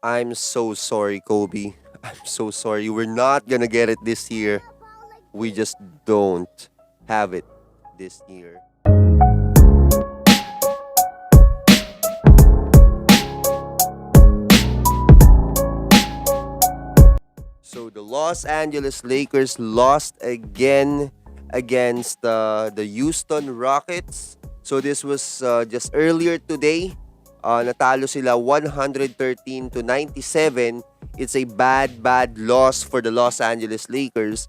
I'm so sorry, Kobe. I'm so sorry. We're not gonna get it this year. We just don't have it this year. So the Los Angeles Lakers lost again against the Houston Rockets. So this was just earlier today. Natalo sila 113 to 97. It's a bad loss for the Los Angeles Lakers.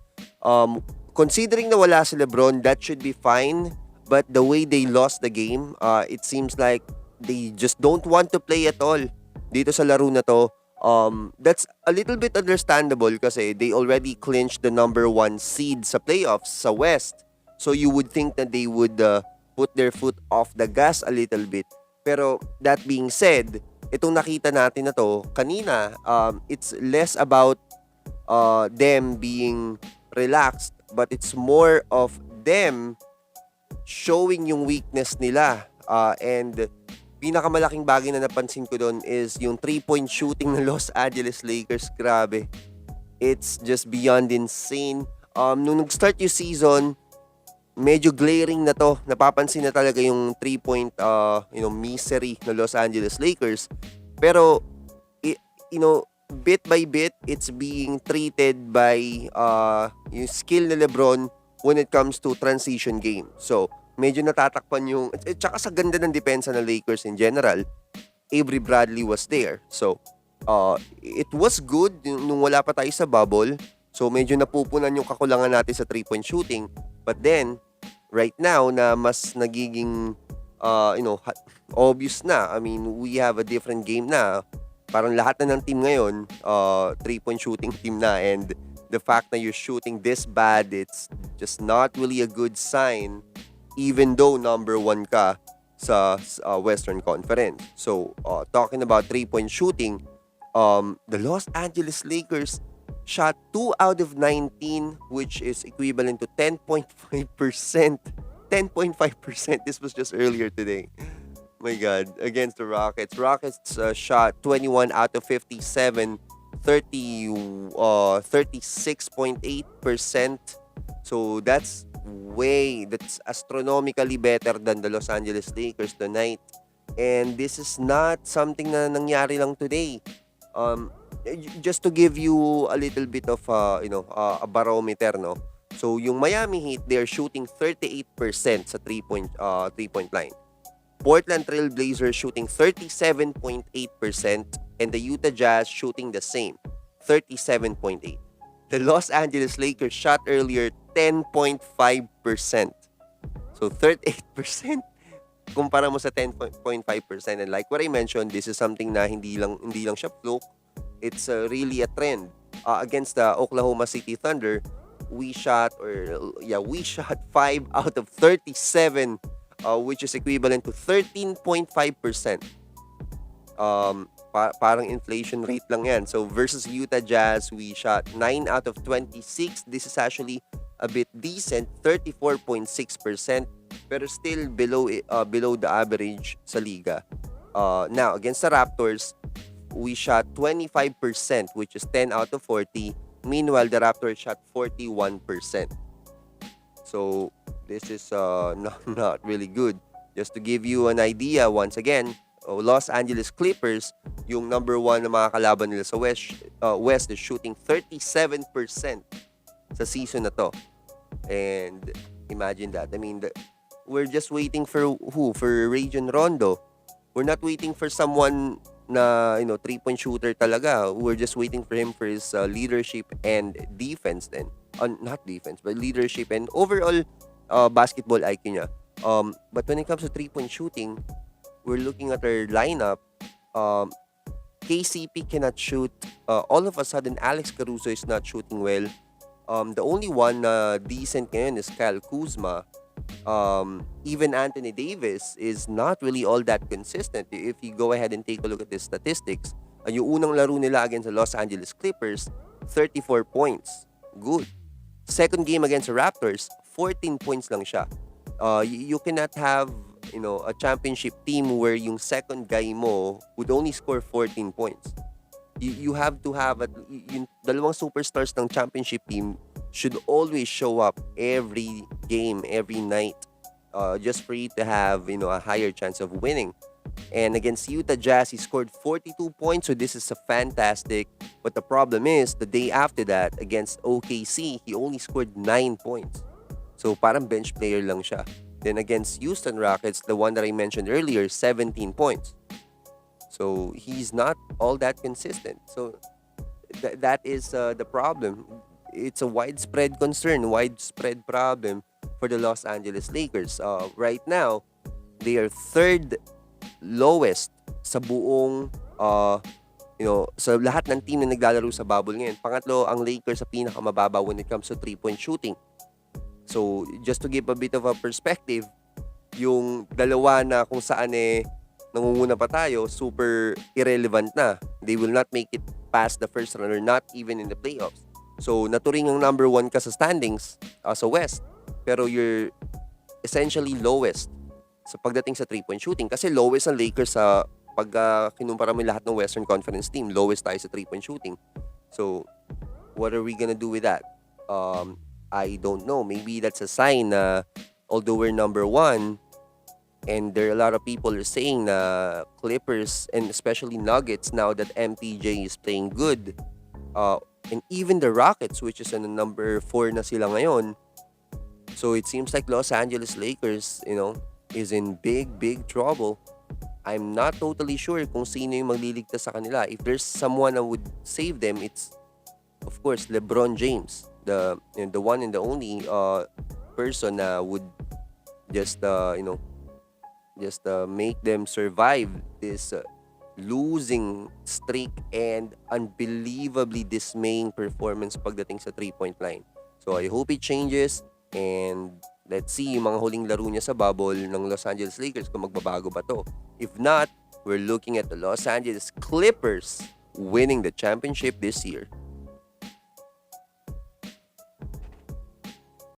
Considering na wala si LeBron, that should be fine. But the way they lost the game, it seems like they just don't want to play at all dito sa laro na to. That's a little bit understandable kasi they already clinched the number one seed sa playoffs sa West. So you would think that they would put their foot off the gas a little bit. Pero that being said, itong nakita natin na to kanina, it's less about them being relaxed, but it's more of them showing yung weakness nila. And pinakamalaking bagay na napansin ko doon is yung 3-point shooting ng Los Angeles Lakers. Grabe. It's just beyond insane. Nung nag-start yung season, medyo glaring na to. Napapansin na talaga yung 3-point misery ng Los Angeles Lakers. Pero bit by bit, it's being treated by yung skill ni LeBron when it comes to transition game. So, medyo natatakpan yung... Tsaka sa ganda ng depensa ng Lakers in general, Avery Bradley was there. So, it was good nung wala pa tayo sa bubble. So, medyo napupunan yung kakulangan natin sa 3-point shooting. But then, right now, na mas nagiging, obvious na. I mean, we have a different game na. Parang lahat na ng team ngayon, 3-point shooting team na. And the fact that you're shooting this bad, it's just not really a good sign even though number one ka sa Western Conference. So, talking about 3-point shooting, the Los Angeles Lakers shot 2 out of 19, which is equivalent to 10.5%. 10.5%. This was just earlier today. My God, against the Rockets. Rockets shot 21 out of 57, 36.8%. So that's astronomically better than the Los Angeles Lakers tonight. And this is not something na nangyari lang today. Just to give you a little bit of a barometer, no. So yung Miami Heat, they're shooting 38% sa 3-point line. Portland Trail Blazers shooting 37.8% and the Utah Jazz shooting the same, 37.8%. The Los Angeles Lakers shot earlier 10.5%. So 38% kumpara mo sa 10.5%. And like what I mentioned, this is something na hindi lang siya fluke. It's really a trend. Against the Oklahoma City Thunder, we shot 5 out of 37, which is equivalent to 13.5%. Parang inflation rate lang yan. So versus Utah Jazz, we shot 9 out of 26. This is actually a bit decent, 34.6%, pero still below the average sa liga. Now, against the Raptors, we shot 25%, which is 10 out of 40. Meanwhile, the Raptors shot 41%. So, this is not really good. Just to give you an idea, once again, Los Angeles Clippers, yung number one na mga kalaban nila sa West is shooting 37% sa season na to. And imagine that. I mean, we're just waiting for who? For Rajon Rondo. We're not waiting for someone na 3-point shooter talaga. We're just waiting for him for his leadership and defense then. Not defense, but leadership and overall basketball IQ niya. But when it comes to 3-point shooting, we're looking at our lineup. KCP cannot shoot. All of a sudden, Alex Caruso is not shooting well. The only one na decent ngayon is Kyle Kuzma. Even Anthony Davis is not really all that consistent. If you go ahead and take a look at his statistics, yung unang laro nila against the Los Angeles Clippers, 34 points. Good. Second game against the Raptors, 14 points lang siya. You cannot have a championship team where yung second guy mo would only score 14 points. You have to have yung dalawang superstars ng championship team should always show up every game, every night, just for you to have, a higher chance of winning. And against Utah Jazz, he scored 42 points, so this is a fantastic. But the problem is, the day after that, against OKC, he only scored 9 points. So parang bench player lang siya. Then against Houston Rockets, the one that I mentioned earlier, 17 points. So he's not all that consistent. So that is the problem. It's a widespread concern, widespread problem for the Los Angeles Lakers. Right now, they are third lowest sa buong sa lahat ng team na naglalaro sa bubble ngayon. Pangatlo ang Lakers sa pinakamababa when it comes to 3-point shooting. So just to give a bit of a perspective, yung dalawa na kung saan nangunguna pa tayo, super irrelevant na. They will not make it past the first round or not even in the playoffs. So naturing ang number 1 ka sa standings sa West, pero you're essentially lowest sa pagdating sa 3-point shooting. Kasi lowest ang Lakers sa pag kinumpara mo lahat ng Western Conference team, lowest tayo sa 3-point shooting. So, what are we gonna do with that? I don't know. Maybe that's a sign na although we're number 1, and there are a lot of people are saying na Clippers and especially Nuggets, now that MPJ is playing good, and even the Rockets, which is on number 4 na sila ngayon. So, it seems like Los Angeles Lakers, is in big trouble. I'm not totally sure kung sino yung magliligtas sa kanila. If there's someone that would save them, it's of course LeBron James, the one and the only person na would just make them survive this losing streak and unbelievably dismaying performance pagdating sa 3-point line. So I hope it changes, and let's see yung mga huling laro niya sa bubble ng Los Angeles Lakers kung magbabago ba to. If not, we're looking at the Los Angeles Clippers winning the championship this year.